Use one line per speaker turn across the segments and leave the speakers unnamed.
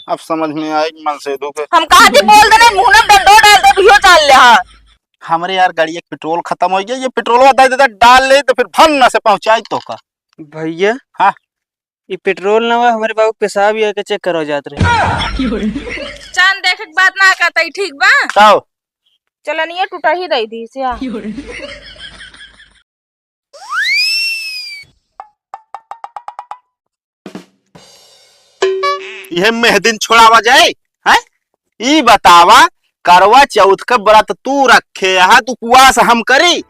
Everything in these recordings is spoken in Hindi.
अब समझ में आएगी मन से दुख।
हम कहा थी बोल देना मुंह में डंडो डाल दे भियो चाल ले। हाँ
हमारे यार गाड़ी एक पेट्रोल खत्म हो गया, ये पेट्रोल दे देता डाल ले तो फिर भन से पहुंचाई तो का।
भैया
हाँ
ये पेट्रोल ना हुआ, हमारे बाबू पेशाब ही आके चेक करो जात रहे।
चांद देखे के बात ना कहता ही ठीक बा।
आओ
चला नहीं टूटा ही रही थी से।
ये मेहदिन छोड़ावा जाए है। ई बतावा करवा चौथ का व्रत तू रखे यहाँ तू उपवास हम करी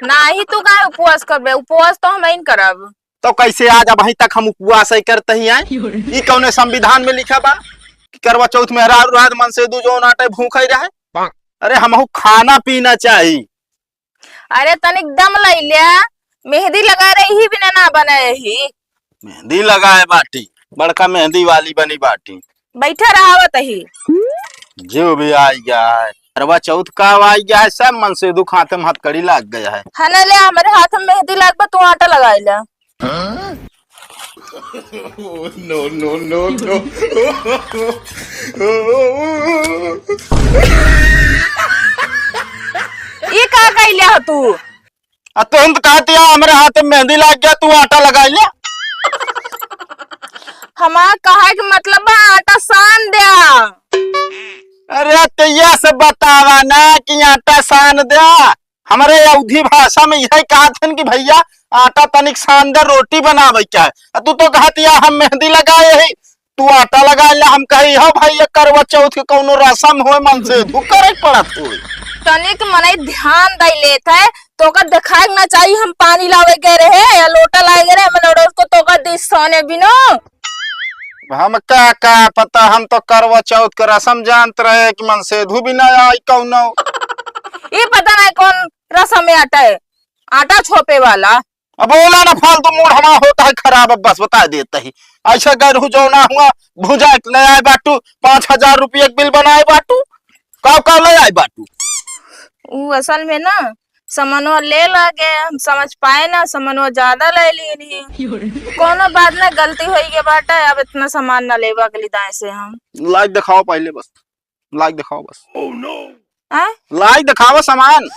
ना ही तू का उपवास करबे, उपवास तो हम नहीं करब।
तो कैसे आज अब अभी तक हम उपवास ही करते ही आए। ई कौने संविधान में लिखा बा कि करवा चौथ में रात मन से दू जो नाटे भूख ही रहे। अरे हमहू खाना पीना चाहिए।
अरे तनिक दम ले लिया, मेहंदी लगा रही ही बिना ना बने ही।
मेहंदी लगाए बाटी, बड़का मेहंदी वाली बनी बाटी।
बैठा रहावत ही
जो भी आई गया है करवा चौथ का आई गया है, सब मन से दुख हाथ में हथकड़ी लग गया है।
है ना ले हमारे हाथ में मेहंदी लाग बा, तू आटा लगा ले।
नो नो नो नो
ये का कइले हो तू?
तुम कहती है हमारे हाथ में मेहंदी लग गया तू आटा लगा लिया।
हमारा कहा कि मतलब बा आटा सान दिया।
अरे तो ये सब बतावा ना कि आटा सान दिया। हमारे अवधी भाषा में यही कहा था कि भैया आटा तनिक शानदार रोटी बनावे क्या है। तू तो कहती है हम मेहंदी लगाए ही तू आटा लगा ले। हम कही हो भैया करवा चौथ के कौनो रसम हो मन से धुक करे पड़त हो।
तनिक मने ध्यान दे लेता है तो का दिखाए ना चाहिए। हम पानी लावे गए रहे या लोटा लाए गए रहे मैंने उसको तो का दिस सोने बिनो।
हम का पता, हम तो करवा चौथ का रसम जानते रहे कि मन से धू भी ना आई कौनो।
ये पता नहीं कौन रसम में आटा है, आटा छोपे वाला।
अब बोला ना फालतू मूड हमारा होता है खराब। अब बस बता देता ही ऐसा गैर जो ना हुआ भुजा ले आए बाटू 5000 रुपये बिल बनाए बाटू का ले आए बाटू।
वो असल में ना सामानवा ले लागे हम समझ पाए ना, सामानवा ज्यादा ले ली कोनो बात ना गलती हुई के बाटा। अब इतना सामान ना लेवा के लिए से हम
लाइक दिखाओ पहले, बस लाइक दिखाओ बस।
oh, no.
लाइक दिखाओ सामान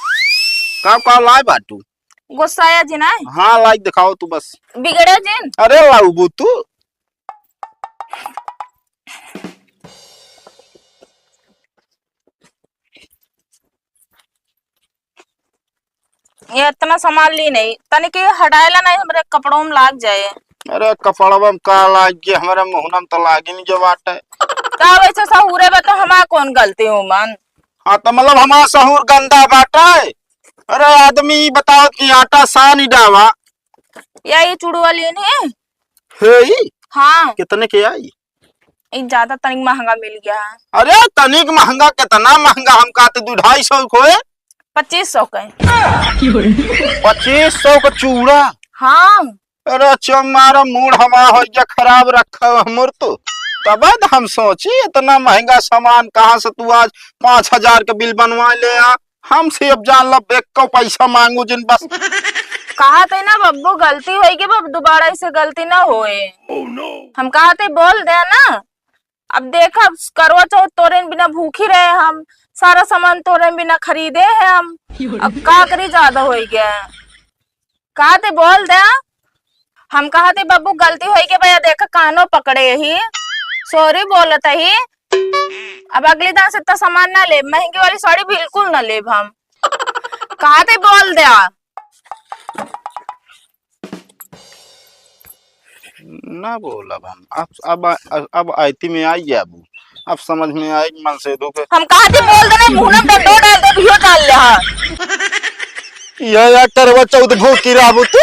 का लाए बाटू।
गुस्साया जी ना।
हाँ लाइक दिखाओ तू बस।
बिगड़े जिन।
अरे लाऊ तू
ये इतना सामान ली नहीं तनिक हटाएला नहीं हमारे कपड़ों में लाग जाए।
अरे कपड़वा में का लाग गया हमारे मुहना में तो लागे नहीं जो बाटे।
का वैसे सहूरे बा तो हमारा कौन गलती हो मन।
हाँ तो मतलब हमारा सहूर गंदा बाटा है। अरे आदमी बताओ कि आटा सान ही डावा
या ये चूड़वा लेने
है।
हाँ
कितने के आई?
ज्यादा तनिक महंगा मिल गया है।
अरे तनिक महंगा कितना महंगा? हम कहते 250 को
2500 का
2500 का चूड़ा।
हाँ
अरे चमारा मूड हमारा हो गया खराब रखा हमर तो तब हम सोची इतना महंगा सामान कहाँ से तू आज 5000 का बिल बनवा ले आ। हमसे अब जान लो बेक को पैसा मांगू जिन बस।
कहा थे ना बब्बू गलती होगी बब दोबारा इसे गलती ना होए।
oh, no.
हम कहा थे बोल दे ना। अब देखा करवा चौथ तोरे बिना भूखी रहे हम, सारा सामान तोरे बिना खरीदे हैं हम। अब का करी ज्यादा हो गया। कहा थे बोल दे। हम कहा थे बब्बू गलती होगी भैया देखा कानो पकड़े ही सॉरी बोलता ही। अब अगली दान से इतना सामान ना ले, महंगी वाली साड़ी बिल्कुल ना ले। हम कहा थे बोल दे।
ना बोला हम अब आयती में आई गया अब समझ में आएगी मन से दुख।
हम कहा थे बोल देना मुंह में डंडो डाल दे भियो डाल ले।
या करवा चौथ भूखी रहबू तू।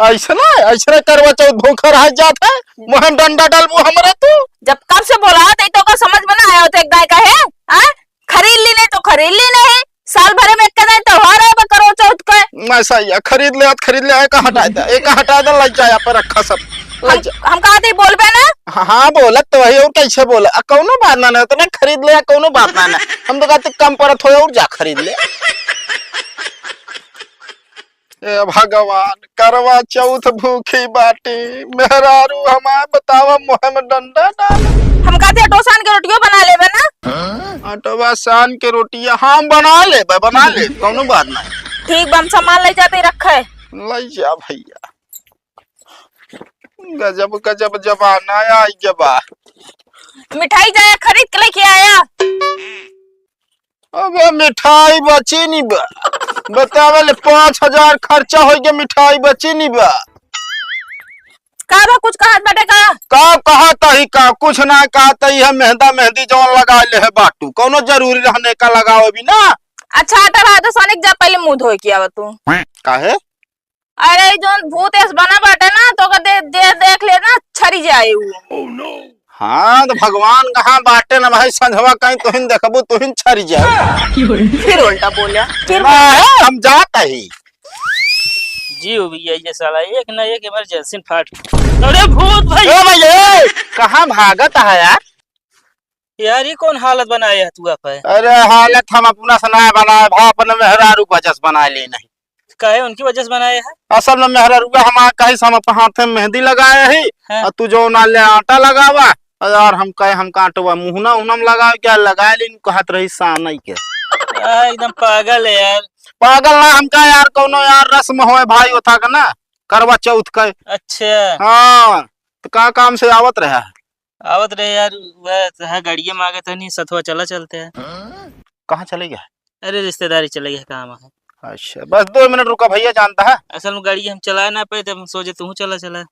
ऐसा करवा चौथ भूखा रह जाता है मुहम डंडा डालबू हमरे तू।
जब कब से बोला तो का समझ में ना आया तो एक गाय का है। खरीद ली नहीं तो खरीद ली नहीं, साल भर में एक त्योहार है करवा चौथ का।
ऐसा ही खरीद ले एक हटा दे लग जाए पर रखा सब।
हम कहा थे बोल पे ना।
हाँ बोला तो वही और कैसे बोला कौनो बात ना तो खरीद ले कौनो बात ना। हम तो कहते कम पड़त हो और जा खरीद ले। ए भगवान करवा चौथ भूखी बाटी मेहरारू हमारे बतावा मुँह में डंडा डाल।
हम
आटा सान के रोटियां हाँ बना ले कौनो बात नहीं।
ठीक बम सामान ले जाते रखे।
ले जा भैया। गजब गजब जमाना आई जबा।
मिठाई जाया खरीद के लेके आया।
अब मिठाई बची नहीं बा। बतावे ले 5,000 खर्चा हो गया, मिठाई बची नहीं बा।
का बा कुछ कहा बटेगा?
का कहा तही का कुछ ना कहा तही है मेहंदी जौन लगा ले है बाटू कोनो जरूरी रहने का लगाओ भी ना।
अच्छा आटा रहा तो सोनिक जा पहले मुंह धोए किया तू।
काहे?
अरे जो भूत ऐस बना बाटे ना तो देख ले ना छरी जाए वो।
हाँ तो भगवान कहाँ बाटे ना भाई संझवा कहीं तुहिन देखबू तुहिन छरी जाए।
फिर उल्टा बोलिया फिर
हम जाता ही
जी हो भैया ये साला एक ना एक इमरजेंसी फाट। अरे भूत भाई
भैया कहाँ भागत है यार?
यार ये कौन हालत बनाया है तू पे?
अरे हालत हम अपना सनाया बनाए भा अपने मेहरारू वजह से बनाए ले नहीं।
काहे उनकी वजह से बनाया है?
असल में मेहरारू हमारा कहीं हम अपने हाथ में मेहंदी लगाए है
हाँ।
और तू जो नाले आटा लगावा और हम कहे हम काटवा मुहना उनम लगा क्या लगाए लेकिन कहत रही सानई के।
एकदम पागल है यार।
पागल ना हमका यार कोनो यार रस्म होए भाई होता का ना करवा चौथ का।
अच्छा
हाँ तो का काम से आवत रहा है?
आवत रहे यार वह गाड़िया मांगे तो नहीं सथवा चला चलते हैं।
कहाँ चले गया?
अरे रिश्तेदारी चले गया काम है।
अच्छा बस 2 मिनट रुका भैया जानता है।
असल में गाड़ी हम चला ना पाए थे, हम सोचे तू चला
चला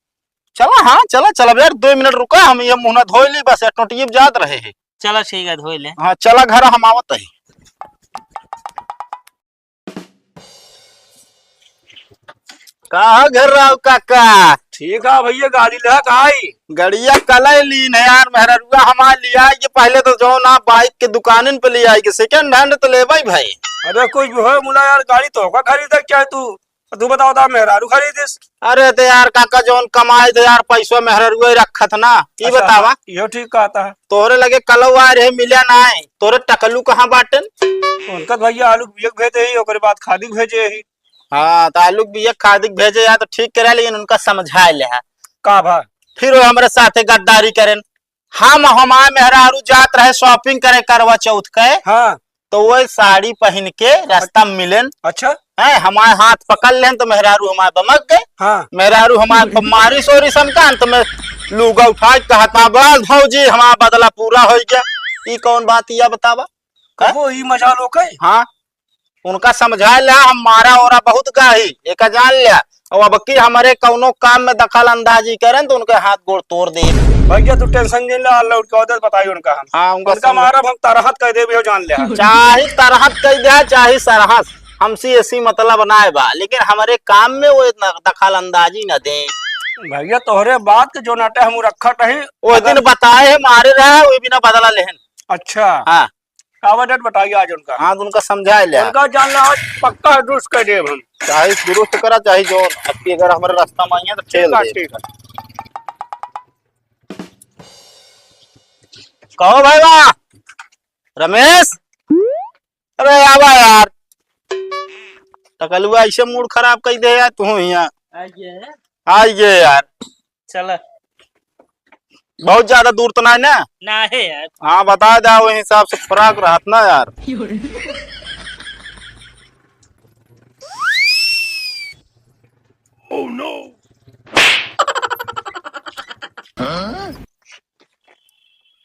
हाँ चला यार 2 मिनट रुका हम ये मुहना धो ली बस टोटियब जात रहे है।
चला ठीक है धोई ले।
हाँ चला घर हम आवत है। कहा घर राव काका?
ठीक है भैया गाड़ी ले आई।
गड़िया कल लीन है यार मेहरुआ हमार लिया कि पहले तो जो ना बाइक के दुकान पे ले आई सेकंड हैंड तो ले भाई।
अरे कुछ भी हो मुला यार गाड़ी तो होगा खरीदा क्या तू बताओ था मेहरारू खरीदिस।
अरे तो यार काका जोन कमाए थे यार पैसों मेहरुआ रखत ना ये बतावा।
यो ठीक कहता है।
तोरे लगे कलौ आ रहे मिला ना है तोरे टकलू कहाँ बाटन?
उनका भैया आलू बियक भेजे ही ओकरे बाद खादी भेजे ही।
हाँ तो आलू बिया खादी भेजे यार तो ठीक करे लेकिन उनका समझा ले है
का भा
फिर वो हमारे साथे गद्दारी करें। हम हमारे मेहरारू जात रहे शॉपिंग करे करवा चौथ के।
हाँ
तो वो साड़ी पहन के रास्ता में मिलन
अच्छा
है हमारे हाथ पकड़ लें तो मेहरारू हमारे बमक गए।
हाँ
मेहरारू हमारे मारी सोरी समकान तो मैं लूगा उठा के कहता बस भौजी हमारा बदला पूरा हो गया। ये कौन बात या बतावा?
वो ही मजा लोग है।
हाँ उनका समझा लिया हम मारा और बहुत गाही एक जान लिया और अब की हमारे कौनो काम में दखल अंदाजी करें तो उनके हाथ गोड़ तोड़ दे।
भैया तू टेंशन नहीं ले अल्लाह उनका उधर बताई उनका हम।
हाँ
उनका मारा हम तरहत कह दे भी जान लिया।
चाहे तरहत कह दिया चाहे सरहस हमसे ऐसी मतलब बनाए बा लेकिन हमारे काम में वो इतना दखल अंदाजी न दे।
भैया तोहरे बात के जो नाटे हम रखा रहे
वो दिन बताए है मारे रहे वो बिना बदला लेहन।
अच्छा
हाँ
डेट बताइए आज उनका।
हाँ तो उनका समझा लिया
उनका जान लिया आज पक्का दुरुस्त कर दे हम।
चाहे दुरुस्त करा चाहे जो अभी अगर हमारे रास्ता में आई है तो चल दे।
ठीक है
कहो भाई वाह रमेश अरे आवा यार टकलुआ ऐसे मूड खराब कर दे यार तू यहाँ आइए यार।
चला
बहुत ज्यादा दूर तो नहीं ना
है यार।
हाँ बता दे वही हिसाब से फराक रहत ना यार।
ओह नो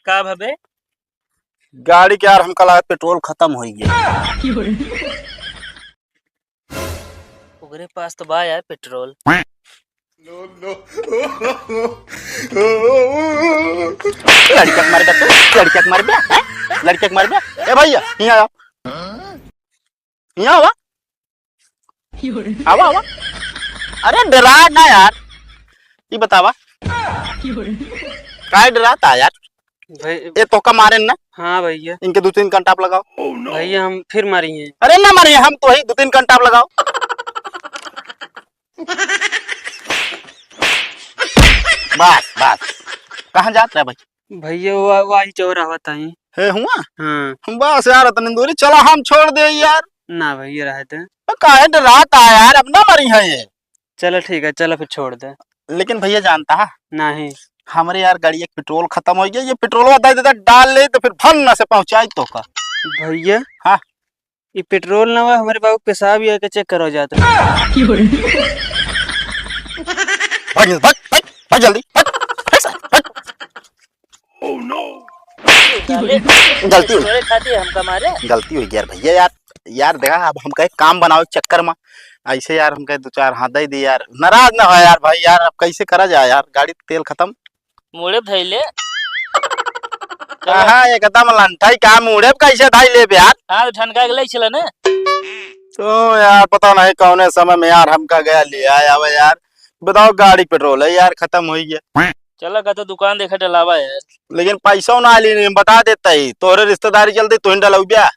का भबे
गाड़ी के यार हम कल पेट्रोल खत्म हो गया।
ओकरे पास तो बा यार पेट्रोल।
लड़के मार तू लड़के मार लड़के मार ए भैया यहाँ यहाँ आवा आवा आवा। अरे डरा ना यार ये बतावा काय डराता यार?
भाई
ये तो का मारे ना।
हाँ भैया
इनके 2-3 घंटा आप लगाओ।
भैया हम फिर मारी हैं।
अरे ना मारिए हम तो ही 2-3 घंटा आप लगाओ। बस बस कहाँ जात रहे भाई?
भैया वही चौराहा था ही
है हुआ।
हाँ
बस यार इतनी दूरी चला हम छोड़ दे यार।
ना भैया रहते
काहे डराता है यार अब ना मरी है ये।
चलो ठीक है चलो फिर छोड़ दे।
लेकिन भैया जानता है
नहीं
हमारे यार गाड़ी एक पेट्रोल खत्म हो गया ये पेट्रोल दे देता डाल ले तो फिर भन से पहुंचाई तो का।
भैया
हाँ
ये पेट्रोल ना हुआ हमारे बाबू पेशाब ही आके चेक करो जाता
भाग भाग भाग भाग जल्दी भाग,
साले,
गलती हुई
छोरे खाती है हमका मारे।
गलती हुई यार भैया यार यार देखा अब हम कहे काम बनाओ के चक्कर में ऐसे यार हम कहे दो चार हाथ दे दी यार नाराज ना हो यार भाई यार अब कैसे करा जाए यार गाड़ी का तेल खत्म
मुड़े धैले
हाँ एकदम लंठाई काम मुड़े कैसे धाई ले यार
हाँ ठनका के ले चला ना।
तो यार पता नहीं कौने समय में यार हमका गया लिया अब यार बताओ गाड़ी पेट्रोल है यार खत्म हो गया
चला का तो दुकान देखा डलावा यार।
लेकिन पैसा ना ली बता देता ही तोहरे रिश्तेदारी चलते तू डलाऊ ब्या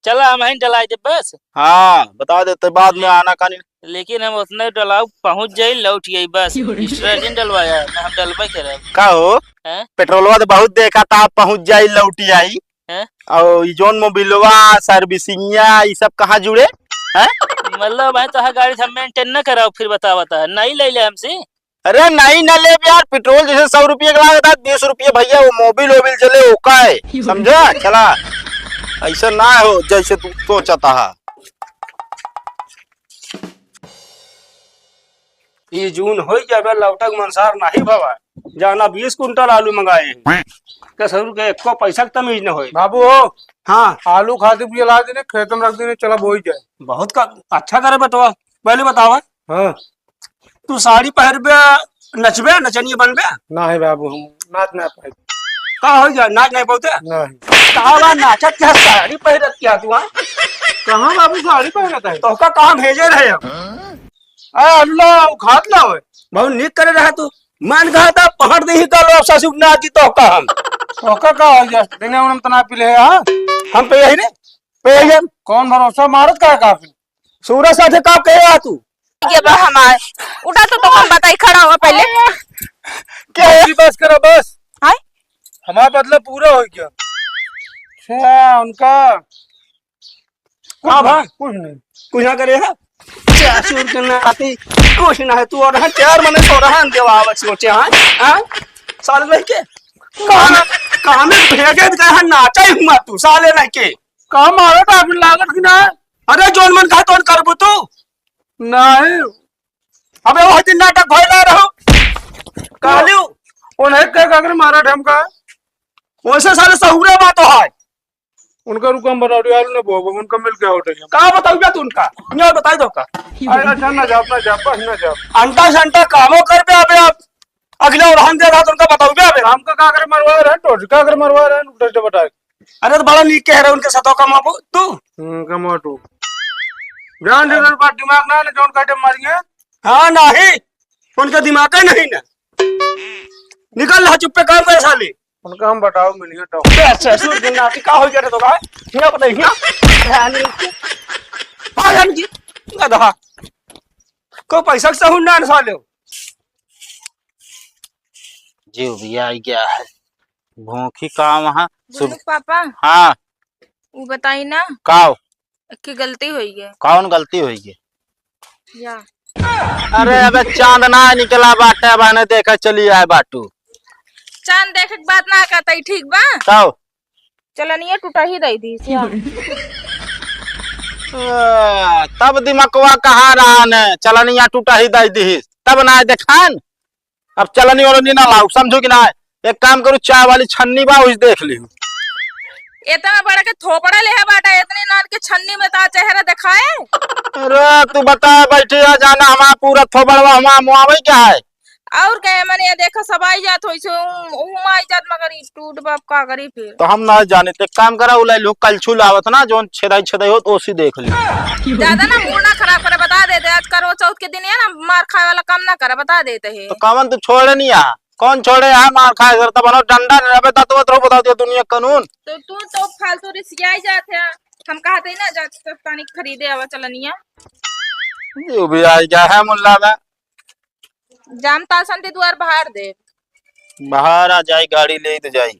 चला हम ही डलाई दे बस।
हाँ बता देते बाद में आना का नहीं
लेकिन हम उतने डलाऊ पहुंच जाई लौट गई बस एक्स्ट्रा दिन डलवाया ना हम डलवा के रहे
का हो
हैं
पेट्रोलवा तो बहुत देखा था पहुंच जाई लौटी आई
हैं
और ई जोन मोबिलवा सर्विसिंगिया ये सब कहाँ जुड़े हैं
मतलब भाई तो गाड़ी हम मेंटेन न कराओ फिर बतावा नहीं ले ले हमसे।
अरे नहीं न ले यार पेट्रोल जैसे 100 रुपये का लागत है 20 रुपये भैया वो मोबिल वोबिल चले ओका है समझा चला ऐसा ना हो जैसे तू सोचता है
ये जून हो जाबे लौटक मनसार नहीं भवा जाना 20 कुंटल आलू मंगाए कसर के एको पैसा के तमीज न होई
बाबू हो
हाँ
आलू खाते भी ला देने खेत में रख देने चला बोई जाए।
बहुत का अच्छा करे बटवा पहले बतावा
हाँ
तू साड़ी पहनबे नचबे नचनिए बनबे
ना है बाबू हम नाच ना पाए
का हो जा नाच नहीं बहुते
नहीं
कहा नाचत क्या साड़ी पहनत क्या तू हाँ?
कहाँ बाबू साड़ी पहनता है
तो का कहाँ भेजे रहे हम
अरे अल्लाह वो खात ला होए
बहुत नीक करे रहा तू मन कहा था पहाड़ दे ही का लो ससुर ना आती तो का हम
ओका का हो जा देने उन्हें तना पिले है हाँ
हम पे यही रे पे यही हम
कौन भरोसा मारत का है काफी
सूरज साथे का कहे तू
ये बा हमार उठा तो हम बताई खड़ा हुआ पहले
क्या है बस करो बस
हाय
हमारा बदला पूरा हो गया अच्छा उनका
हाँ भाई
कुछ नहीं
कुछ ना करे है ससुर के ना आती कुछ ना है तू और हाँ चार मने सो रहा देवा आवत सोचे हाँ हाँ साल रह के कहाँ में भेगे गए हैं नाचा ही हुआ तू साले रह के
कहाँ मारा था आपने लागत की ना
अरे जोन मन कहा तो करबू तू
नहीं
अबे वो दिन नाटक भइला रहो कहलियो
उन्हें क्या काकर मारा ढमका
वैसे साले सहुरे बात तो है
उनका रुकम बता दो यार ने बोबो उनका मिल गया होटल
का बताऊगा तू उनका ये बताई दो का
अरे अच्छा ना जाप बस ना जाप
अंटा संटा कामों कर पे अबे आप अगले और हम देगा तो उनका बताऊगा अबे
हम का काकर मरवा रहे हैं टोट काकर मरवा रहे हैं उल्टा बता
अरे तो बड़ा नीक कह रहे उनके साथों का मापो तू
कमाटू जान दे बात दिमाग ना जोन काटे मार गए
हाँ नहीं उनका दिमाग ही नहीं ना निकल रहा चुप पे काम करे साले
उनका हम बताओ मिलिए तो
ससुर के नाती का हो गया तो का क्या पता है हाँ जान जी गधा को पैसा से हुन ना साले
जी भैया आ गया है भूखी काम वहाँ
पापा
हाँ
वो बताई ना
काओ
की गलती हुई है
कौन गलती हुई है
या
अरे अबे चांद ना निकला बाटे बहने देखा चली आए बाटू
चांद देखे के बात ना कहता ठीक बा
काओ
चलनिया टूटा ही रही थी
तब दिमकवा कहाँ रहा ने चलनिया टूटा ही दई दी तब ना देखान अब चलनी और ना लाऊ समझो कि ना एक काम करो चाय वाली छन्नी बा उस देख ली
इतना बड़ा के थोपड़ा ले है बाटा इतने नान के छन्नी में ता चेहरा दिखाए
अरे तू बता बैठे जाना हमारा पूरा थोबड़वा हमारा मुआवई क्या है
और क्या मैंने ये देखा सब आई जात होई सो आई जात मगर ई टूट बाप का करी फिर
तो हम ना जाने ते काम करा उलाई लोग कल छुल आवत ना जोन छेदाई हो तो उसी देख ली
ज्यादा ना मूड ना खराब करे बता देते आज करो चौथ के दिन है ना मार खाए वाला काम ना करे बता देते है
तो कामन तू छोड़े नहीं आ कौन छोड़े यहाँ मार खाए करता बनो डंडा रबे तत्व तो बता दिया दुनिया कानून
तो तू तो फालतू रिसियाई जात है हम कहते ही ना जात पानी खरीदे आवा चलनिया
ये भी आ गया है मुल्ला में
जाम तासन ते द्वार बाहर दे
बाहर आ जाई गाड़ी ले तो जाई